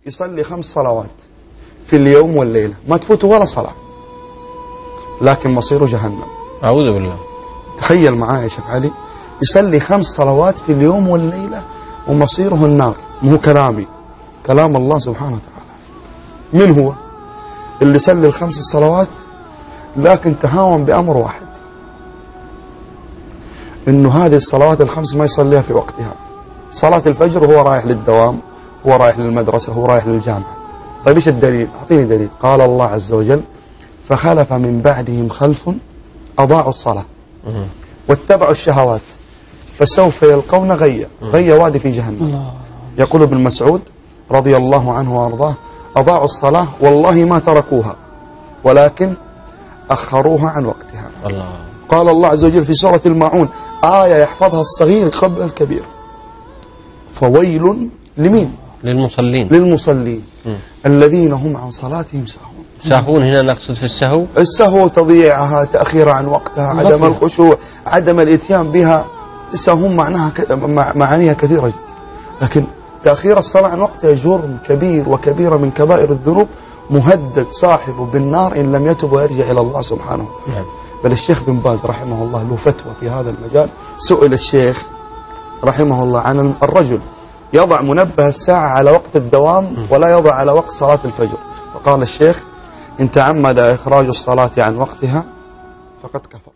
يصلي 5 صلوات في اليوم والليلة ما تفوته ولا صلاة، لكن مصيره جهنم. أعوذ بالله. تخيل معايا يا شيخ علي، يصلي 5 صلوات في اليوم والليلة ومصيره النار. مو كلامي، كلام الله سبحانه وتعالى. من هو اللي يصلي ال5 صلوات لكن تهاون بأمر واحد، إنه هذه الصلوات ال5 ما يصليها في وقتها. صلاة الفجر وهو رايح للدوام، هو رايح للمدرسة، هو رايح للجامعة. طيب إيش الدليل؟ أعطيني دليل. قال الله عز وجل: فخلف من بعدهم خلف أضاعوا الصلاة واتبعوا الشهوات فسوف يلقون غيا. غيا وادي في جهنم. يقول ابن مسعود رضي الله عنه وأرضاه: أضاعوا الصلاة والله ما تركوها ولكن أخروها عن وقتها. الله. قال الله عز وجل في سورة الماعون آية يحفظها الصغير قبل الكبير: فويل لمين؟ للمصلين الذين هم عن صلاتهم ساهون. ساهون هنا نقصد في السهو؟ السهو تضييعها، تأخيرها عن وقتها، عدم الخشوع، عدم الاتيان بها. السهو معناها معانيها كثيرة جدا، لكن تأخير الصلاة عن وقتها جرم كبير وكبيرة من كبائر الذنوب، مهدد صاحبه بالنار إن لم يتب ويرجع إلى الله سبحانه وتعالى. بل الشيخ بن باز رحمه الله له فتوى في هذا المجال. سئل الشيخ رحمه الله عن الرجل يضع منبه الساعة على وقت الدوام ولا يضع على وقت صلاة الفجر، فقال الشيخ: إن تعمد إخراج الصلاة عن وقتها فقد كفر.